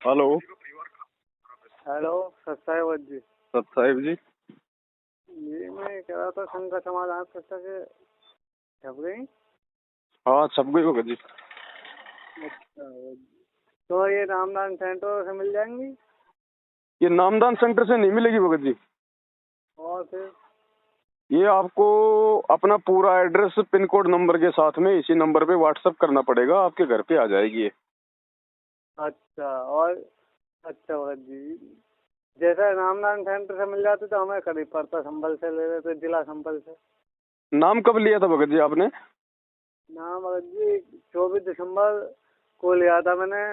Hello. Hello सत साहिब जी। सत साहिब जी। जी मैं कह रहा था संघ का समाधान पुस्तक छप गई। हाँ, छप गई भगत जी। अच्छा तो ये रामदान सेंटर से मिल जाएंगी? ये नामदान सेंटर से नहीं मिलेगी भगत जी। और फिर ये आपको अपना पूरा एड्रेस पिन कोड नंबर के साथ में इसी नंबर पे व्हाट्सएप करना पड़ेगा, आपके घर पे आ जाएगी ये। अच्छा और अच्छा भगत जी, जैसे रामदान सेंटर से मिल जाते तो हमें करीब पड़ता, संभल से ले लेते, जिला संभल से। नाम कब लिया था भगत जी आपने? नाम भगत जी 24 दिसंबर को लिया था मैंने।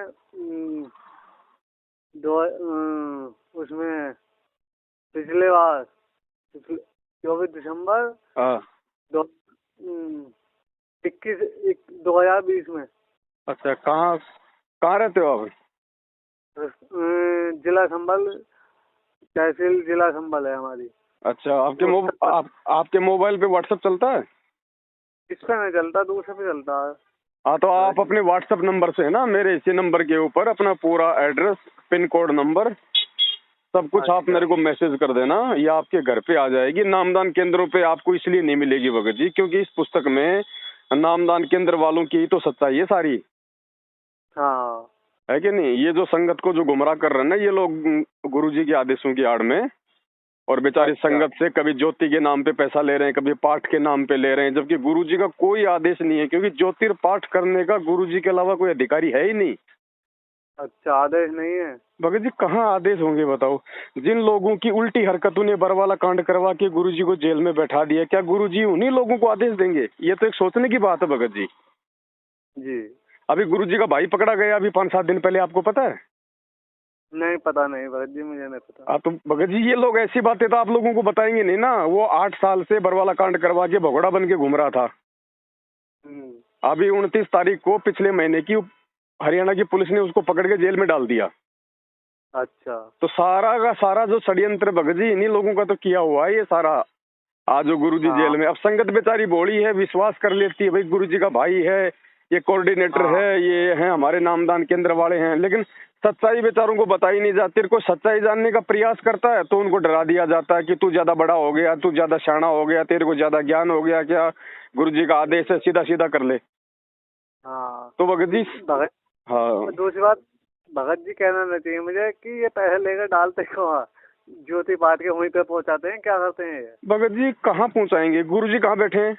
उसमें पिछले बार 24 दिसंबर हाँ। दो 21 2020 में। अच्छा, कहाँ कहाँ रहते हो आप? जिला संभल, तहसील जिला संभल है हमारी। अच्छा, आपके मोबाइल पे व्हाट्सएप चलता है? इस पे नहीं चलता, दूसरे पे चलता है। हाँ, तो आप अपने व्हाट्सएप नंबर से है ना, मेरे इसी नंबर के ऊपर अपना पूरा एड्रेस, पिन कोड नंबर, सब कुछ आप मेरे को मैसेज कर देना, ये आपके घर पे आ जाएगी। नामदान केंद्रों पे आपको इसलिए नहीं मिलेगी भगत जी क्योंकि इस पुस्तक में नामदान केंद्र वालों की तो सच्चाई है सारी। हाँ है कि नहीं? ये जो संगत को जो गुमराह कर रहे हैं ना ये लोग गुरुजी के आदेशों की आड़ में, और बेचारी संगत से कभी ज्योति के नाम पे पैसा ले रहे हैं, कभी पाठ के नाम पे ले रहे हैं, जबकि गुरुजी का कोई आदेश नहीं है, क्योंकि ज्योतिर्पाठ करने का गुरुजी के अलावा कोई अधिकारी है ही नहीं। अच्छा, आदेश नहीं है भगत जी, कहाँ आदेश होंगे बताओ? जिन लोगों की उल्टी हरकतों ने बरवाला कांड करवा के गुरुजी को जेल में बैठा दिया, क्या गुरुजी उन्हीं लोगों को आदेश देंगे? ये तो एक सोचने की बात है भगत जी। जी। अभी गुरुजी का भाई पकड़ा गया अभी 5-7 दिन पहले, आपको पता है? नहीं पता, नहीं भगत जी, मुझे नहीं पता। तो भगत जी ये लोग ऐसी बातें तो आप लोगों को बताएंगे नहीं ना। वो 8 साल से बरवाला कांड करवा के भगोड़ा बन के घूम रहा था। अभी 29 तारीख को पिछले महीने की हरियाणा की पुलिस ने उसको पकड़ के जेल में डाल दिया। अच्छा, तो सारा का सारा जो षड्यंत्र भगत जी इन्हीं लोगों का तो किया हुआ है ये सारा। आज जो गुरुजी जेल में, अब संगत बेचारी बोली है, विश्वास कर लेती है भाई गुरुजी का भाई है, ये कोऑर्डिनेटर है, ये है हमारे नामदान केंद्र वाले हैं, लेकिन सच्चाई बेचारों को बताई नहीं जाती। को सच्चाई जानने का प्रयास करता है तो उनको डरा दिया जाता है कि तू ज्यादा बड़ा हो गया, तू ज्यादा शाना हो गया, तेरे को ज्यादा ज्ञान हो गया, क्या गुरुजी का आदेश है, सीधा सीधा कर ले। हाँ तो भगत जी, हाँ, दूसरी बात भगत जी, कहना नहीं चाहिए मुझे कि ये पैसे लेकर डालते कहाँ, ज्योति पाठ के वहीं पे पहुंचाते हैं, क्या करते हैं ये? भगत जी कहाँ पहुंचाएंगे? गुरुजी कहाँ बैठे हैं?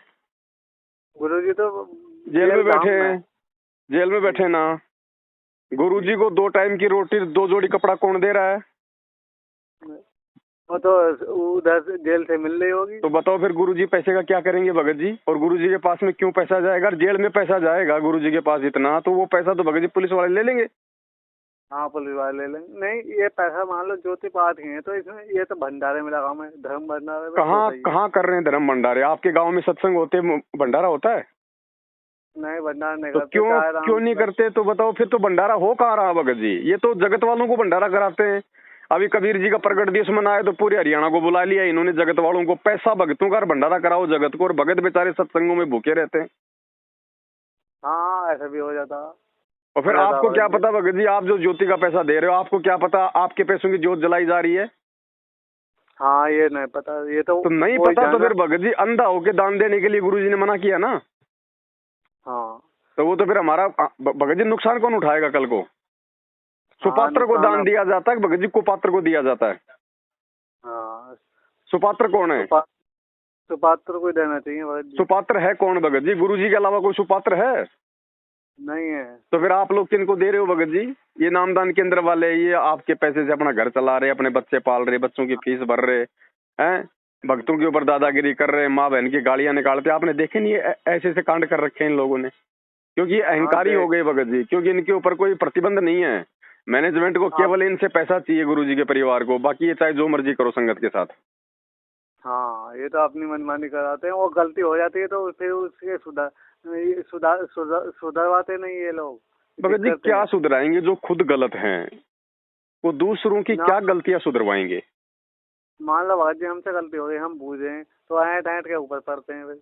गुरुजी तो जेल में बैठे हैं। जेल में बैठे ना। गुरुजी को 2 टाइम की रोटी 2 जोड़ी कपड़ा कौन दे रहा है? वो तो उधर से जेल से मिल रही होगी। तो बताओ फिर गुरुजी पैसे का क्या करेंगे भगत जी? और गुरुजी के पास में क्यों पैसा जाएगा? जेल में पैसा जाएगा गुरुजी के पास इतना, तो वो पैसा तो भगत जी पुलिस वाले ले लेंगे। हाँ, पुलिस वाले ले लेंगे। नहीं, ये पैसा मान लो ज्योति पाठ के हैं तो इसमें ये तो भंडारे में लगा, मैं धर्म भंडारे में कहाँ कर रहे हैं धर्म भंडारे? आपके गाँव में सत्संग होते भंडारा होता है? नहीं, भंडारा नहीं तो करते। क्यों नहीं करते? तो बताओ फिर तो भंडारा हो कहाँ रहा भगत जी? ये तो जगत वालों को भंडारा कराते हैं। अभी कबीर जी का प्रगट दिवस मनाया तो पूरे हरियाणा को बुला लिया इन्होंने, जगत वालों को। पैसा भगतों का, भंडारा कराओ जगत को, और भगत बेचारे सत्संगों में भूखे रहते हैं। हाँ, ऐसा भी हो जाता। और फिर आपको क्या पता भगत जी, आप जो ज्योति का पैसा दे रहे हो, आपको क्या पता आपके पैसों की ज्योत जलाई जा रही है? हाँ, ये नहीं पता। ये तो नहीं पता तो फिर भगत जी अंधा होके दान देने के लिए गुरुजी ने मना किया ना। हाँ, तो वो तो फिर हमारा भगत जी नुकसान कौन उठाएगा कल को? सुपात्र को दान दिया जाता है, भगत जी कुपात्र को दिया जाता है? हाँ, सुपात्र कौन है? सुपात्र को देना चाहिए भगत जी। सुपात्र है कौन भगत जी? गुरुजी के अलावा कोई सुपात्र है? नहीं है। तो फिर आप लोग किनको दे रहे हो भगत जी? ये नामदान केंद्र वाले, ये आपके पैसे से अपना घर चला रहे, अपने बच्चे पाल रहे, बच्चों की फीस भर रहे हैं, भक्तों के ऊपर दादागिरी कर रहे हैं, माँ बहन की गालियां निकालते। आपने देखे नहीं ऐसे ऐसे कांड कर रखे हैं इन लोगों ने? क्योंकि अहंकारी हो गए भगत जी, क्योंकि इनके ऊपर कोई प्रतिबंध नहीं है। मैनेजमेंट को केवल इनसे पैसा चाहिए, गुरुजी के परिवार को, बाकी ये चाहे जो मर्जी करो संगत के साथ। हाँ, ये तो अपनी मनमानी कराते हैं। वो गलती हो जाती है तो फिर उसके सुधरवाते नहीं ये लोग। भगत जी क्या सुधराएंगे जो खुद गलत हैं? वो दूसरों की क्या गलतियां सुधरवाएंगे? मान लो भगत जी हमसे गलती हो गई, हम बूझे तो ऐंठ ऐंठ के ऊपर पड़ते हैं फिर।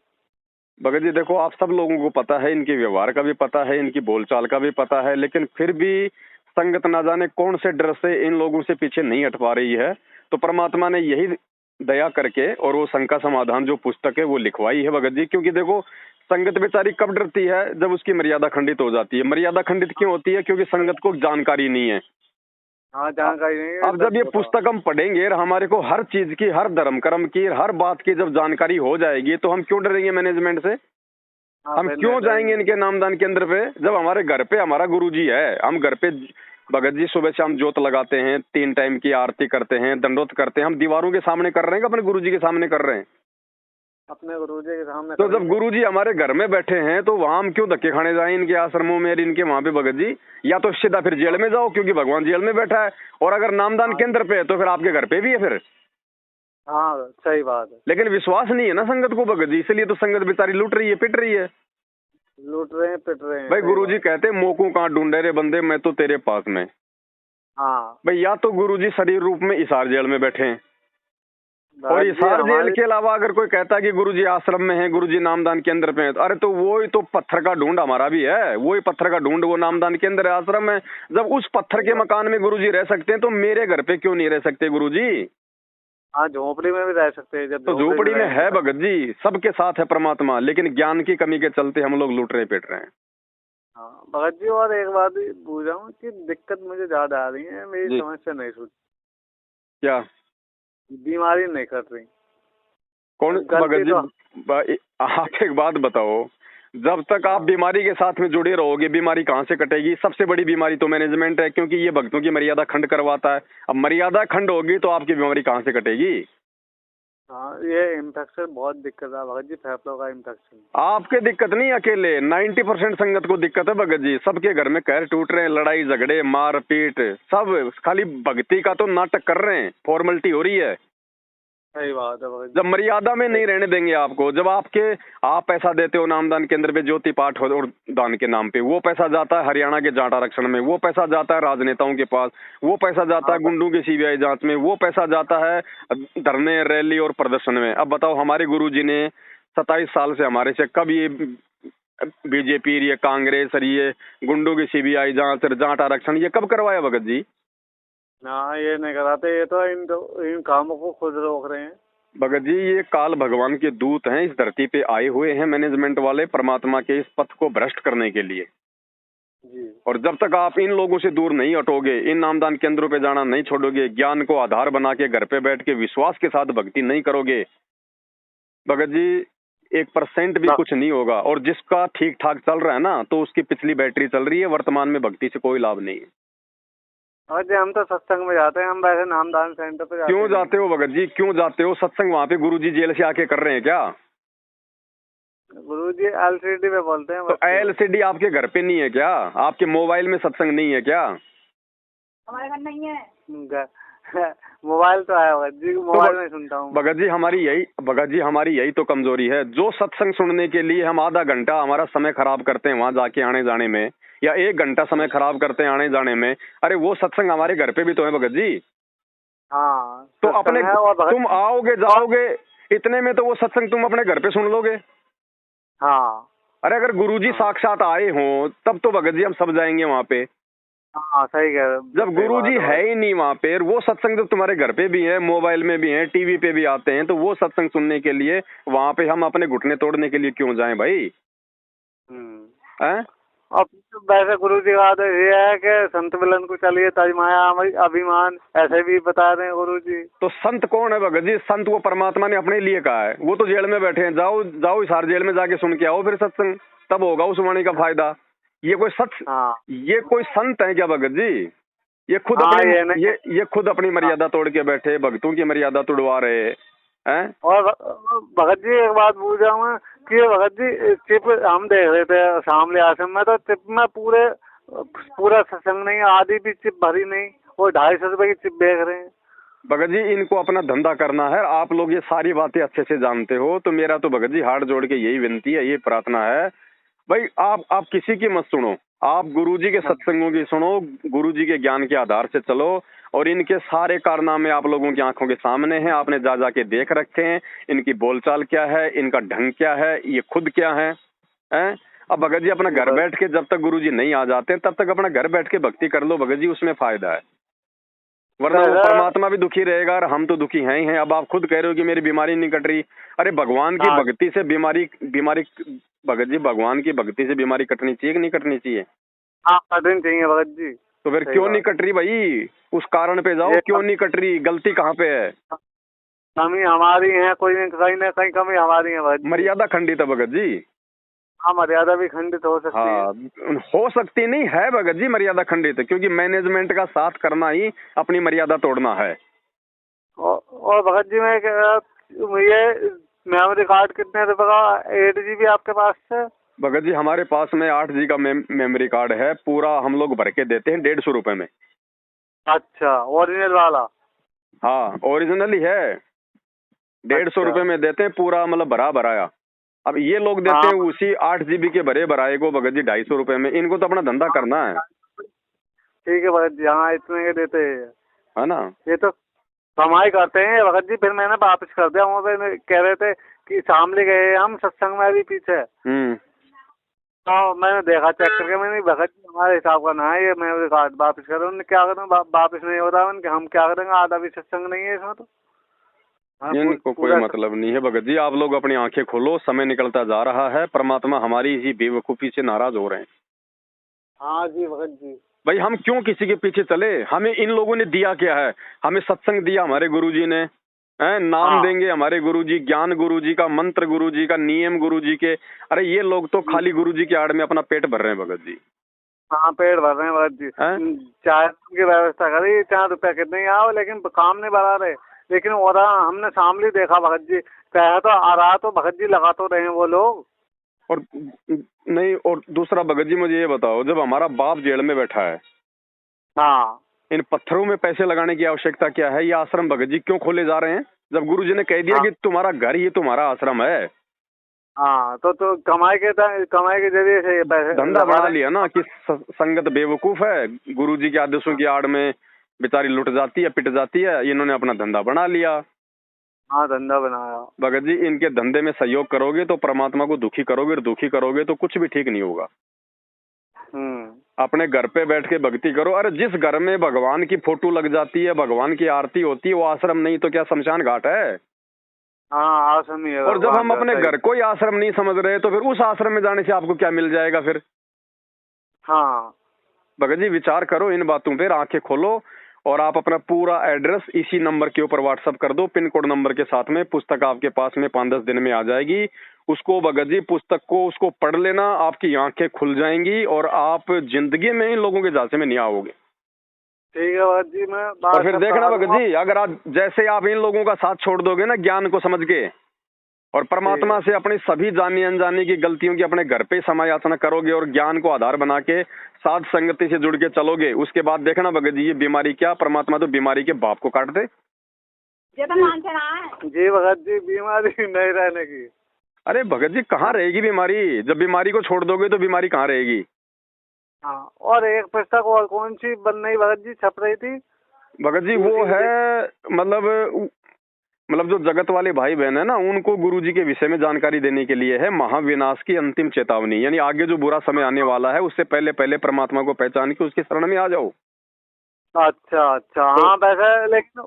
भगत जी देखो, आप सब लोगों को पता है, इनके व्यवहार का भी पता है, इनकी बोलचाल का भी पता है, लेकिन फिर भी संगत ना जाने कौन से डर से इन लोगों से पीछे नहीं हट पा रही है। तो परमात्मा ने यही दया करके और वो शंका समाधान जो पुस्तक है वो लिखवाई है भगत जी। क्योंकि देखो संगत बेचारी कब डरती है, जब उसकी मर्यादा खंडित हो जाती है। मर्यादा खंडित क्यों होती है? क्योंकि संगत को जानकारी नहीं है। हाँ, जानकारी नहीं है। अब जब ये पुस्तक हम पढ़ेंगे और हमारे को हर चीज की, हर धर्म कर्म की, हर बात की जब जानकारी हो जाएगी तो हम क्यों डरेंगे मैनेजमेंट से? हम क्यों जाएंगे इनके नामदान केंद्र पे जब हमारे घर पे हमारा गुरुजी है? हम घर पे भगत जी सुबह शाम जोत लगाते हैं, 3 टाइम की आरती करते हैं, दंडोत करते हैं। हम दीवारों के सामने कर रहे हैं कि अपने गुरुजी के सामने कर रहे हैं? अपने गुरुजी के सामने। तो जब गुरुजी हमारे घर में बैठे हैं तो वहां हम क्यों धक्के खाने जाएं इनके आश्रमों में, इनके वहां पे भगत जी? या तो सीधा फिर जेल में जाओ, क्योंकि भगवान जेल में बैठा है। और अगर नामदान केंद्र पे है तो फिर आपके घर पे भी है फिर। हाँ, सही बात है। लेकिन विश्वास नहीं है ना संगत को भगत जी, इसलिए तो संगत बेचारी लूट रही है, पिट रही है। लूट रहे हैं, पिट रहे हैं भाई गुरुजी कहते मोकू कहाँ ढूंढे रे बंदे, मैं तो तेरे पास में। हाँ भाई या तो गुरुजी शरीर रूप में हिसार जेल में बैठे हैं, और हिसार जेल के अलावा अगर कोई कहता है कि गुरुजी आश्रम में है, गुरुजी नामदान केंद्र पे है, अरे तो वो ही तो पत्थर का ढूंढ हमारा भी है। वो ही पत्थर का ढूंढ वो नामदान केंद्र है, आश्रम है। जब उस पत्थर के मकान में गुरुजी रह सकते हैं तो मेरे घर पे क्यों नहीं रह सकते गुरुजी? हाँ, झोपड़ी में भी रह सकते हैं। जब तो झोपड़ी में है भगत जी, सबके साथ है परमात्मा, लेकिन ज्ञान की कमी के चलते हम लोग लूट रहे पिट रहे हैं। हाँ भगत जी, और एक बात भी पूछ रहा हूँ कि दिक्कत मुझे ज्यादा आ रही है, मेरी समस्या नहीं सूझ। क्या बीमारी नहीं कर रही? कौन भगत जी? आप एक बात बताओ, जब तक आप बीमारी के साथ में जुड़े रहोगे बीमारी कहाँ से कटेगी? सबसे बड़ी बीमारी तो मैनेजमेंट है, क्योंकि ये भक्तों की मर्यादा खंड करवाता है। अब मर्यादा खंड होगी तो आपकी बीमारी कहाँ से कटेगी? हाँ, ये इन्फेक्शन बहुत दिक्कत है भगत जी, फेफड़ों का इन्फेक्शन। आपके दिक्कत नहीं, अकेले 90% संगत को दिक्कत है भगत जी। सबके घर में कहर टूट रहे हैं, लड़ाई झगड़े मार पीट सब, खाली भक्ति का तो नाटक कर रहे हैं, फॉर्मेलिटी हो रही है। सही बात है भगत जी। जब मर्यादा में नहीं रहने देंगे आपको, जब आप पैसा देते हो नामदान केंद्र पे ज्योति पाठ और दान के नाम पे, वो पैसा जाता है हरियाणा के जाट आरक्षण में, वो पैसा जाता है राजनेताओं के पास, वो पैसा जाता है गुंडों की सीबीआई जांच में, वो पैसा जाता है धरने रैली और प्रदर्शन में। अब बताओ हमारे गुरुजी ने 27 साल से हमारे से कब ये बीजेपी, ये कांग्रेस और ये गुंडों की सीबीआई जांच, जाट आरक्षण ये कब करवाया भगत जी? ना, ये नहीं कराते। ये तो इन कामों को खुद रोक रहे हैं भगत जी। ये काल भगवान के दूत हैं, इस धरती पे आए हुए हैं मैनेजमेंट वाले, परमात्मा के इस पथ को भ्रष्ट करने के लिए जी। और जब तक आप इन लोगों से दूर नहीं हटोगे, इन नामदान केंद्रों पे जाना नहीं छोड़ोगे, ज्ञान को आधार बना के घर पे बैठ के विश्वास के साथ भक्ति नहीं करोगे भगत जी, 1% भी कुछ नहीं होगा। और जिसका ठीक ठाक चल रहा है ना, तो उसकी पिछली बैटरी चल रही है, वर्तमान में भक्ति से कोई लाभ नहीं है। और जी, हम तो सत्संग में जाते हैं, हम वैसे नामदान सेंटर पे जाते हैं। क्यों जाते हो भगत जी, क्यों जाते हो सत्संग? वहाँ पे गुरुजी जेल से आके कर रहे हैं क्या? गुरुजी एलसीडी पे बोलते हैं। तो एलसीडी आपके घर पे नहीं है क्या? आपके मोबाइल में सत्संग नहीं है क्या? हमारे घर नहीं है। मोबाइल तो है भगत जी, मोबाइल में सुनता हूँ। भगत जी हमारी यही तो कमजोरी है। जो सत्संग सुनने के लिए हम आधा घंटा हमारा समय खराब करते हैं वहां जाके आने जाने में, या 1 घंटा समय खराब करते हैं आने जाने में, अरे वो सत्संग हमारे घर पे भी तो है भगत जी। हाँ, तो अपने तुम आओगे जाओगे इतने में तो वो सत्संग तुम अपने घर पे सुन लोगे। हाँ, अरे अगर गुरुजी साक्षात आए हों तब तो भगत जी हम सब जाएंगे वहाँ पे। हाँ, सही कह रहे हो। जब गुरुजी है ही नहीं वहाँ पे, वो सत्संग जब तुम्हारे घर पे भी है, मोबाइल में भी है, टीवी पे भी आते हैं, तो वो सत्संग सुनने के लिए वहाँ पे हम अपने घुटने तोड़ने के लिए क्यों जाएं भाई? हैं? अब वैसे गुरुजी का आदेश ये है कि संत मिलन को चलिए तजमाया अभिमान, ऐसे भी बता रहे हैं गुरुजी। तो संत कौन है भगत जी? संत वो परमात्मा ने अपने लिए कहा है। वो तो जेल में बैठे हैं, जाओ इस जेल में जाके सुन के आओ फिर सत्संग, तब होगा उस वाणी का फायदा। ये कोई ये कोई संत है क्या भगत जी? ये खुद ये खुद अपनी मर्यादा तोड़ के बैठे, भक्तों की मर्यादा तोड़वा रहे हैं। और भगत जी एक बात पूछ रहा हूँ कि भगत जी चिप हम देख रहे थे सामने आश्रम में, तो चिप में पूरा सत्संग नहीं, आधी भी चिप भरी नहीं, वो 250 रुपए की चिप बेच रहे हैं। भगत जी इनको अपना धंधा करना है, आप लोग ये सारी बातें अच्छे से जानते हो। तो मेरा तो भगत जी हाथ जोड़ के यही विनती है, ये प्रार्थना है भाई, आप किसी की मत सुनो, आप गुरुजी के सत्संगों की सुनो, गुरुजी के ज्ञान के आधार से चलो। और इनके सारे कारनामे आप लोगों की आंखों के सामने हैं, आपने जा जाके देख रखे हैं। इनकी बोलचाल क्या है, इनका ढंग क्या है, ये खुद क्या है, हैं? अब भगत जी अपना घर बैठ के जब तक गुरुजी नहीं आ जाते तब तक अपना घर बैठ के भक्ति कर लो भगत जी, उसमें फायदा है। वरना वो परमात्मा भी दुखी रहेगा और हम तो दुखी हैं ही हैं। अब आप खुद कह रहे हो कि मेरी बीमारी नहीं कट रही। अरे भगवान की भक्ति से बीमारी भगत जी, भगवान की भक्ति से बीमारी कटनी चाहिए कि नहीं कटनी चाहिए? हाँ, कटनी चाहिए भगत जी। तो फिर क्यों नहीं कट रही भाई? उस कारण पे जाओ, क्यों नहीं कट रही, गलती कहाँ पे है? कमी हमारी है, कोई कहीं ना कहीं कमी हमारी है भगत जी। मर्यादा खंडित है भगत जी। हाँ, मर्यादा भी खंडित हो सकती है। हो सकती नहीं है भगत जी मर्यादा खंडित, क्योंकि मैनेजमेंट का साथ करना ही अपनी मर्यादा तोड़ना है। और भगत जी मैं ये मेमोरी कार्ड कितने रुपए का, 8 GB आपके पास है? भगत जी हमारे पास में 8 GB का मेमोरी कार्ड है, पूरा हम लोग भर के देते हैं 150 रुपए में। अच्छा, ओरिजिनल वाला? हाँ ओरिजिनल ही है, 150 रुपए में देते हैं पूरा, मतलब भरा भराया। अब ये लोग देते हैं उसी 8 GB के भरे भराए को भगत जी 250 रुपए में। इनको तो अपना धंधा करना है। ठीक है भगत जी, हाँ इतने के देते हैं, है ना? ये तो कमाई करते हैं भगत जी। फिर मैंने वापस कर दिया, वहाँ पे कह रहे थे कि सामने गए हम सत्संग में अभी पीछे, तो मैंने देखा चेक करके, मैंने भगत जी हमारे हिसाब का ना है ये, मैं कार्ड वापस कर रहा हूँ। क्या करूँ, वापस नहीं हो रहा है, हम क्या करेंगे, आधा भी सत्संग नहीं है इसमें तो। इनको कोई मतलब नहीं है भगत जी, आप लोग अपनी आंखें खोलो, समय निकलता जा रहा है, परमात्मा हमारी इसी बेवकूफी से नाराज हो रहे हैं। हाँ जी भगत जी। भाई हम क्यों किसी के पीछे चले? हमें इन लोगों ने दिया क्या है? हमें सत्संग दिया हमारे गुरुजी ने, नाम देंगे हमारे गुरुजी, ज्ञान गुरुजी का, मंत्र गुरुजी का, नियम गुरुजी के। अरे ये लोग तो खाली गुरुजी की आड़ में अपना पेट भर रहे हैं भगत जी। हाँ, पेट भर रहे हैं भगत जी। चाय की व्यवस्था करी, 4 रुपया कितने आओ, लेकिन काम नहीं बढ़ा रहे। लेकिन हो रहा, हमने सामने देखा भगत जी, कह तो आ रहा, तो भगत जी लगा तो रहे हैं वो लोग। और नहीं, और दूसरा भगत जी मुझे ये बताओ, जब हमारा बाप जेल में बैठा है, हाँ, इन पत्थरों में पैसे लगाने की आवश्यकता क्या है? ये आश्रम भगत जी क्यों खोले जा रहे हैं जब गुरुजी ने कह दिया कि तुम्हारा घर ये तुम्हारा आश्रम है? हाँ, तो कमाई के जरिए से ये पैसे धंधा बना लिया ना कि संगत बेवकूफ है, गुरुजी के आदेशों की आड़ में बेचारी लुट जाती है, पिट जाती है, इन्होंने अपना धंधा बना लिया। हाँ, धंधा बनाया। भगत जी इनके धंधे में सहयोग करोगे तो परमात्मा को दुखी करोगे, और दुखी करोगे तो कुछ भी ठीक नहीं होगा। अपने घर पे बैठ के भक्ति करो। अरे जिस घर में भगवान की फोटो लग जाती है, भगवान की आरती होती है, वो आश्रम नहीं तो क्या शमशान घाट है? हाँ, आश्रम ही है। और जब हम अपने घर को ही आश्रम नहीं समझ रहे तो फिर उस आश्रम में जाने से आपको क्या मिल जाएगा फिर? हाँ भगत जी विचार करो इन बातों पे, आंखें खोलो, और आप अपना पूरा एड्रेस इसी नंबर के ऊपर व्हाट्सएप कर दो, पिन कोड नंबर के साथ में। पुस्तक आपके पास में 5-10 दिन में आ जाएगी। उसको भगत जी पुस्तक को उसको पढ़ लेना, आपकी आंखें खुल जाएंगी और आप जिंदगी में इन लोगों के झांसे में नहीं आओगे। ठीक है भगत जी, मैं और फिर देखना भगत जी, अगर आप जैसे आप इन लोगों का साथ छोड़ दोगे ना ज्ञान को समझ के, और परमात्मा से अपनी सभी जानी अनजानी की गलतियों की अपने घर पे समायाचना करोगे और ज्ञान को आधार बना के साध संगति से जुड़ के चलोगे, उसके बाद देखना भगत जी ये बीमारी क्या, परमात्मा तो बीमारी के बाप को काट दे। जी भगत जी, बीमारी नहीं रहने की। अरे भगत जी कहाँ रहेगी बीमारी? जब बीमारी को छोड़ दोगे तो बीमारी कहाँ रहेगी? हाँ, और एक पुस्तक और कौन सी बन रही भगत जी, छप रही थी? भगत जी वो है, मतलब जो जगत वाले भाई बहन है ना, उनको गुरुजी के विषय में जानकारी देने के लिए है। महाविनाश की अंतिम चेतावनी, यानी आगे जो बुरा समय आने वाला है उससे पहले पहले परमात्मा को पहचान के उसके शरण में आ जाओ। अच्छा अच्छा, हाँ वैसे, लेकिन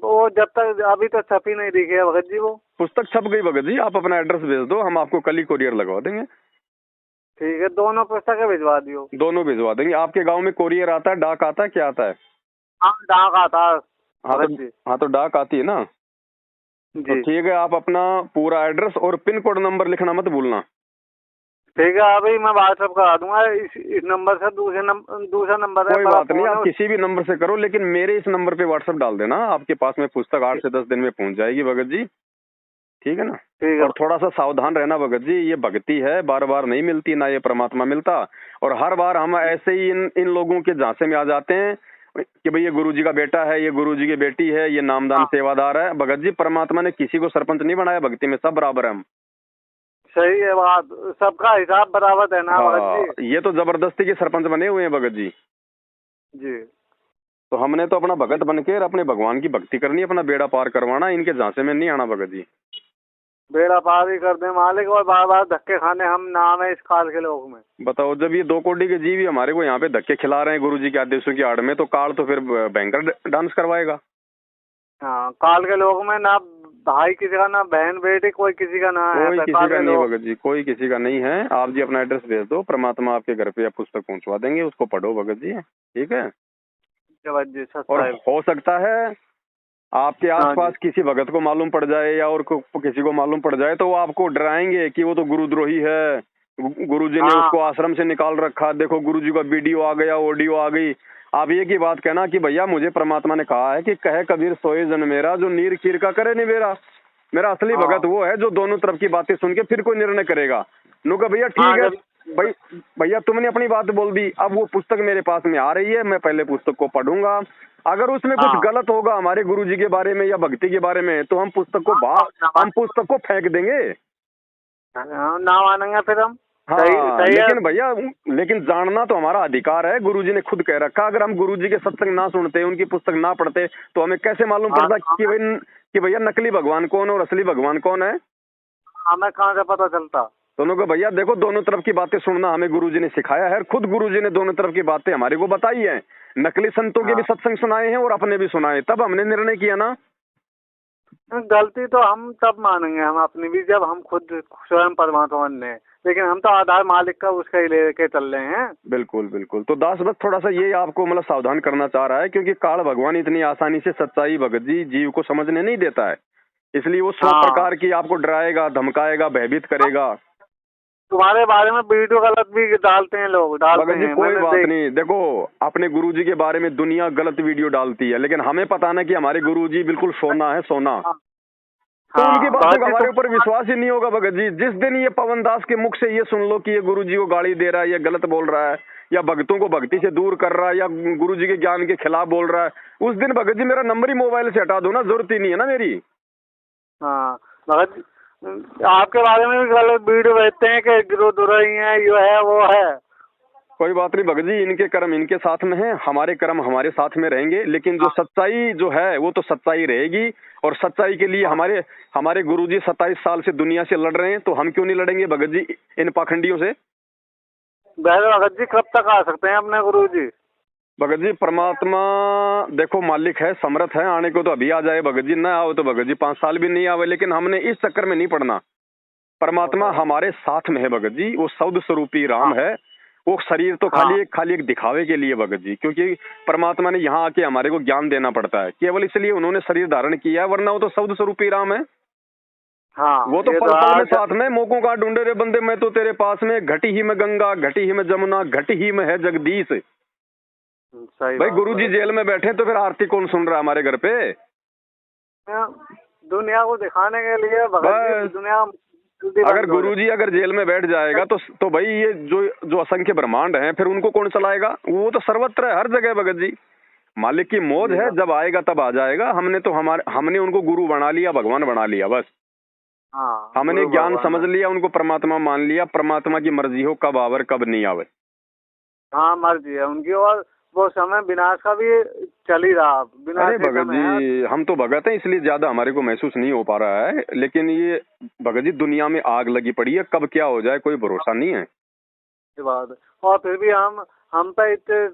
वो जब तक अभी तो छपी नहीं दिखी है भगत जी। वो पुस्तक छप गई भगत जी, आप अपना एड्रेस भेज दो, हम आपको कल ही कोरियर लगवा देंगे। ठीक है, दोनों पुस्तकें भिजवा दियो। दोनों भिजवा देंगे। आपके गांव में कोरियर आता है, डाक आता है, क्या आता है? हाँ, डाक आता है। हाँ तो डाक आती है ना, तो ठीक है, आप अपना पूरा एड्रेस और पिन कोड नंबर लिखना मत भूलना। ठीक है, अभी मैं व्हाट्सएप करा दूंगा इस नंबर से। दूसरा नंबर है, कोई बात नहीं, आप किसी भी नंबर से करो, लेकिन मेरे इस नंबर पे व्हाट्सएप डाल देना, आपके पास में पुस्तक 8 से 10 दिन में पहुंच जाएगी भगत जी। ठीक है ना? ठीक है। और थोड़ा सा सावधान रहना भगत जी, ये भक्ति है, बार बार नहीं मिलती, ना ये परमात्मा मिलता। और हर बार हम ऐसे ही इन लोगों के झांसे में आ जाते हैं कि भाई ये गुरुजी का बेटा है, ये गुरुजी की बेटी है, ये नामदान सेवादार है। भगत जी परमात्मा ने किसी को सरपंच नहीं बनाया भक्ति में, सब बराबर है हम। सही है बात, सबका हिसाब बराबर है ना भगत जी। ये तो जबरदस्ती के सरपंच बने हुए हैं भगत जी। जी, तो हमने तो अपना भगत बन के अपने भगवान की भक्ति करनी, अपना बेड़ा पार करवाना, इनके झांसे में नहीं आना भगत जी। बेड़ा पार ही कर दे मालिक, और बार बार धक्के खाने हम ना आवे इस काल के लोग में। बताओ, जब ये 2 कोटि के जीव ही हमारे को यहाँ पे धक्के खिला रहे हैं गुरुजी के आदेशों की आड़ में, तो काल तो फिर भयंकर डांस करवाएगा। हाँ, काल के लोग में ना भाई किसी का, ना बहन बेटी, कोई किसी का ना है। कोई किसी काल का के नहीं लोग भगत जी, कोई किसी का नहीं है। आप जी अपना एड्रेस भेज दो, परमात्मा आपके घर पे या पुस्तक पहुंचवा देंगे, उसको पढ़ो भगत जी, ठीक है। जी और सत्साई। हो सकता है आपके हाँ आसपास जी। किसी भगत को मालूम पड़ जाए या और किसी को मालूम पड़ जाए, तो वो आपको डराएंगे कि वो तो गुरुद्रोही है, गुरुजी ने हाँ उसको आश्रम से निकाल रखा, देखो गुरुजी का वीडियो आ गया, ऑडियो आ गई। आप एक ही बात कहना कि भैया मुझे परमात्मा ने कहा है कि कहे कबीर सोए जन मेरा, जो नीर खीर का करे नहीं मेरा असली हाँ भगत वो है जो दोनों तरफ की बातें सुन के फिर कोई निर्णय करेगा। नुका भैया हाँ। ठीक है, जब भाई भैया तुमने अपनी बात बोल दी, अब वो पुस्तक मेरे पास में आ रही है, मैं पहले पुस्तक को पढ़ूंगा। अगर उसमें कुछ हाँ गलत होगा हमारे गुरुजी के बारे में या भक्ति के बारे में, तो हम पुस्तक को फेंक देंगे। ना मानेंगे फिर हम। सही हाँ, सही है। लेकिन भैया लेकिन जानना तो हमारा अधिकार है। गुरुजी ने खुद कह रखा, अगर हम गुरुजी के सत्संग ना सुनते, उनकी पुस्तक ना पढ़ते, तो हमें कैसे मालूम हाँ, पड़ता कि भैया नकली भगवान कौन है और असली भगवान कौन है। हमें कहाँ से पता चलता। दोनों को भैया देखो, दोनों तरफ की बातें सुनना हमें गुरुजी ने सिखाया है। खुद गुरुजी ने दोनों तरफ की बातें हमारे को बताई है। नकली संतों के भी सत्संग सुनाए हैं और अपने भी सुनाए, तब हमने निर्णय किया ना। गलती तो हम तब मानेंगे हम अपनी भी, जब हम खुद स्वयं परमात्मा ने, लेकिन हम तो आधार मालिक का उसका ही लेके चल रहे हैं। बिल्कुल बिल्कुल। तो दास बस थोड़ा सा ये आपको मतलब सावधान करना चाह रहा है, क्योंकि काल भगवान इतनी आसानी से सच्चाई भगत जी जीव को समझने नहीं देता है, इसलिए वो 100 हाँ, प्रकार की आपको डराएगा, धमकाएगा, भयभीत करेगा। तुम्हारे बारे में वीडियो गलत भी डालते हैं लोग, डालते भगत जी हैं, कोई मैंने बात नहीं, देखो अपने गुरुजी के बारे में दुनिया गलत वीडियो डालती है, लेकिन हमें पता ना कि हमारे गुरुजी बिल्कुल सोना है, सोना। तो उनकी हाँ, बातों का बाकी हमारे तो ऊपर विश्वास ही नहीं होगा भगत जी। जिस दिन ये पवन दास के मुख से ये सुन लो कि ये गुरुजी को गाली दे रहा है, ये गलत बोल रहा है, या भक्तों को भक्ति से दूर कर रहा है, या गुरुजी के ज्ञान के खिलाफ बोल रहा है, उस दिन भगत जी मेरा नंबर ही मोबाइल से हटा दो ना, जरूरत ही नहीं है ना मेरी। हाँ भगत जी, आपके बारे में भी गलत वीडियो भेजते हैं कि गुरुद्रोही है, ये है वो है। कोई बात नहीं भगत जी, इनके कर्म इनके साथ में है, हमारे कर्म हमारे साथ में रहेंगे, लेकिन जो सच्चाई जो है वो तो सच्चाई रहेगी। और सच्चाई के लिए हमारे गुरुजी 27 साल से दुनिया से लड़ रहे हैं, तो हम क्यों नहीं लड़ेंगे भगत जी इन पाखंडियों से। वैसे भगत जी कब तक आ सकते हैं अपने गुरु जी? भगत जी परमात्मा देखो मालिक है, समर्थ है, आने को तो अभी आ जाए भगत जी, ना आओ तो भगत जी 5 साल भी नहीं आवे, लेकिन हमने इस चक्कर में नहीं पड़ना। परमात्मा हमारे साथ में है भगत जी, वो शब्द स्वरूपी राम है। वो शरीर तो खाली एक दिखावे के लिए भगत जी, क्योंकि परमात्मा ने यहाँ आके हमारे को ज्ञान देना पड़ता है, केवल इसलिए उन्होंने शरीर धारण किया है, वरना वो तो शब्द स्वरूपी राम है। हाँ, वो तो पल पल में साथ में, मौकों का ढूंढे रे बंदे मैं तो तेरे पास में, घटी ही में गंगा, घटी ही में जमुना, घटी ही में है जगदीश। सही भाई गुरुजी जेल में बैठे तो फिर आरती कौन सुन रहा है हमारे घर पे? दुनिया को दिखाने के लिए भगत जी, दुनिया अगर गुरुजी अगर जेल में बैठ जाएगा तो भाई ये जो असंख्य ब्रह्मांड हैं, फिर उनको कौन चलाएगा? वो तो सर्वत्र है, हर जगह भगत जी। मालिक की मौज है, जब आएगा तब आ जाएगा। हमने उनको गुरु बना लिया, भगवान बना लिया, बस। हाँ, हमने ज्ञान समझ लिया, उनको परमात्मा मान लिया। परमात्मा की मर्जी हो कब आवर कब नहीं आवे। हाँ, मर्जी है उनकी, और वो समय विनाश का भी चल ही रहा। अरे भगत जी हम तो भगत हैं, इसलिए ज्यादा हमारे को महसूस नहीं हो पा रहा है, लेकिन ये भगत जी दुनिया में आग लगी पड़ी है, कब क्या हो जाए कोई भरोसा नहीं है। बात, और फिर भी हम पे इतने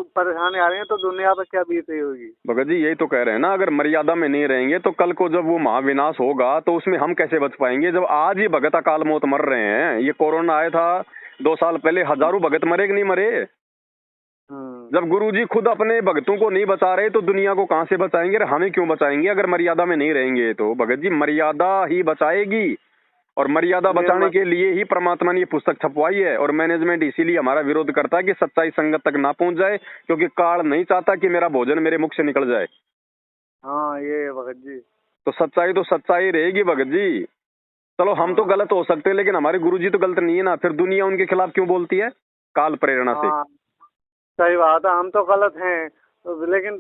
परेशानी आ रही है, तो दुनिया पे क्या बीत रही होगी? भगत जी यही तो कह रहे हैं ना, अगर मर्यादा में नहीं रहेंगे तो कल को जब वो महाविनाश होगा तो उसमें हम कैसे बच पाएंगे? जब आज ही भगत अकाल मौत मर रहे हैं, ये कोरोना आया था 2 साल पहले, हजारों भगत मरे कि नहीं मरे? जब गुरुजी खुद अपने भक्तों को नहीं बचा रहे तो दुनिया को कहां से बचाएंगे? हमें क्यों बचाएंगे अगर मर्यादा में नहीं रहेंगे? तो भगत जी मर्यादा ही बचाएगी, और मर्यादा बचाने के लिए ही परमात्मा ने ये पुस्तक छपवाई है। और मैनेजमेंट इसीलिए हमारा विरोध करता है कि सच्चाई संगत तक ना पहुंच जाए, क्योंकि काल नहीं चाहता कि मेरा भोजन मेरे मुख से निकल जाए। हाँ, ये भगत जी, तो सच्चाई रहेगी भगत जी। चलो हम तो गलत हो सकते हैं, लेकिन हमारे गुरुजी तो गलत नहीं है ना, फिर दुनिया उनके खिलाफ क्यों बोलती है? काल प्रेरणा से। सही बात है, हम तो गलत हैं, लेकिन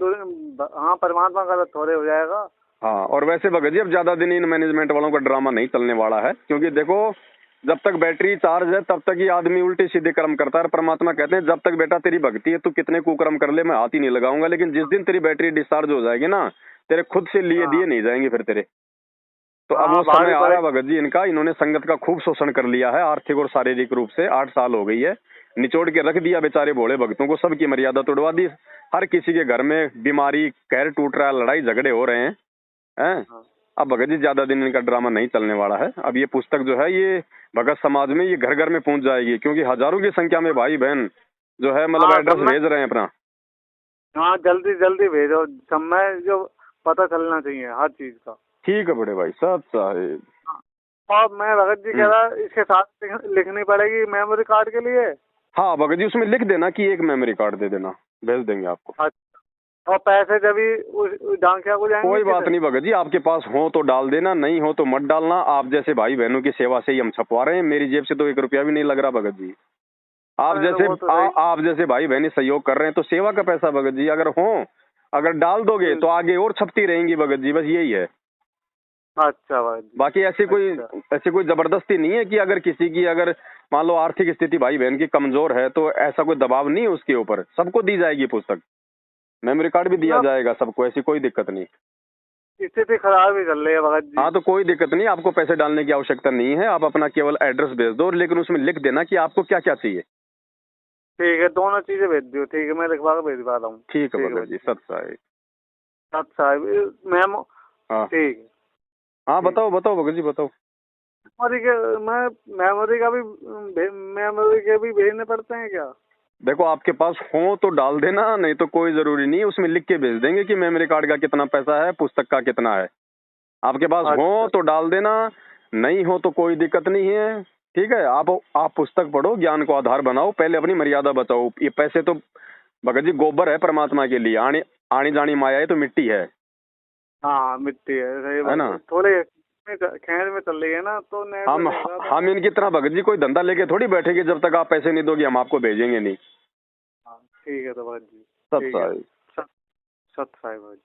हाँ, परमात्मा गलत थोड़े हो जाएगा। हाँ, और वैसे भगत जी अब ज्यादा दिन इन मैनेजमेंट वालों का ड्रामा नहीं चलने वाला है, क्योंकि देखो जब तक बैटरी चार्ज है तब तक ही आदमी उल्टे सीधे कर्म करता है। परमात्मा कहते हैं जब तक बेटा तेरी भक्ति है, तू कितने कुकर्म कर ले, मैं हाथ ही नहीं लगाऊंगा, लेकिन जिस दिन तेरी बैटरी डिस्चार्ज हो जाएगी ना, तेरे खुद से लिए दिए नहीं जाएंगे फिर तेरे। तो अब हाँ, वो समय भारी आ रहा है पड़े। भगत जी इनका, इन्होंने संगत का खूब शोषण कर लिया है आर्थिक और शारीरिक रूप से। 8 साल हो गई है, निचोड़ के रख दिया बेचारे भोले भक्तों को, सबकी मर्यादा तोड़वा दी। हर किसी के घर में बीमारी, कहर टूट रहा है, लड़ाई झगड़े हो रहे हैं, हैं? हाँ, अब भगत जी ज्यादा दिन इनका ड्रामा नहीं चलने वाला है। अब ये पुस्तक जो है ये भगत समाज में ये घर घर में पहुंच जाएगी, क्योंकि हजारों की संख्या में भाई बहन जो है मतलब हाँ, एड्रेस सब में। भेज रहे हैं अपना। हाँ, जल्दी जल्दी भेजो, समय जो पता चलना चाहिए हर चीज का। ठीक है बड़े भाई साहब साहेब। हाँ। और मैं भगत जी कह रहा इसके साथ लिखनी पड़ेगी मेमोरी कार्ड के लिए। हाँ भगत जी उसमें लिख देना कि एक मेमोरी कार्ड दे देना, भेज देंगे आपको। अच्छा, और पैसे जब भी उस डाकिया को जाएंगे कोई बात किसे? नहीं भगत जी, आपके पास हो तो डाल देना, नहीं हो तो मत डालना। आप जैसे भाई बहनों की सेवा से ही हम छपवा रहे हैं, मेरी जेब से तो 1 रुपया भी नहीं लग रहा भगत जी। आप अरे जैसे वो तो सही। आप जैसे भाई बहनी सहयोग कर रहे हैं तो सेवा का पैसा भगत जी अगर हो, अगर डाल दोगे तो आगे और छपती रहेंगी भगत जी, बस यही है। अच्छा भाई जी। बाकी अच्छा। ऐसी कोई जबरदस्ती नहीं है कि अगर किसी की अगर मान लो आर्थिक स्थिति भाई बहन की कमजोर है तो ऐसा कोई दबाव नहीं है उसके ऊपर, सबको दी जाएगी पुस्तक, मेमोरी कार्ड भी दिया ना, जाएगा सबको, ऐसी कोई दिक्कत नहीं। स्थिति खराब ही चल रही है भगत जी। हाँ तो कोई दिक्कत नहीं, आपको पैसे डालने की आवश्यकता नहीं है, आप अपना केवल एड्रेस भेज दो, लेकिन उसमें लिख देना कि आपको क्या क्या चाहिए। ठीक है, दोनों चीजें भेज दियो। ठीक है, मैं लिखवा कर भेजवा रहा हूँ। ठीक है ठीक है भगत भाई। जी, सत साहेब। साहब साहब मैम। हाँ ठीक है। हाँ, बताओ बताओ भगत जी बताओ। मेमोरी के मैं मेमोरी का भी मेमोरी के भी भेजने पड़ते हैं क्या? देखो आपके पास हो तो डाल देना, नहीं तो कोई जरूरी नहीं, उसमें लिख के भेज देंगे कि मेमोरी कार्ड का कितना पैसा है, पुस्तक का कितना है। आपके पास हो अच्छा। तो डाल देना, नहीं हो तो कोई दिक्कत नहीं है। ठीक है, आप पुस्तक पढ़ो, ज्ञान को आधार बनाओ, पहले अपनी मर्यादा बचाओ। ये पैसे तो भगत जी गोबर है परमात्मा के लिए, आनी आनी जानी माया है तो मिट्टी हाँ, मिट्टी है, सही है बात ना। है। थोड़े खैर में चल रही है ना, तो नेट हम रहेगा तो। हम इनकी तरह भगत जी कोई धंधा लेके थोड़ी बैठेंगे, जब तक आप पैसे नहीं दोगे हम आपको भेजेंगे नहीं। हाँ, ठीक है तो भगत जी। सब ठीक है। साहेब। सत सत साहब भगत जी।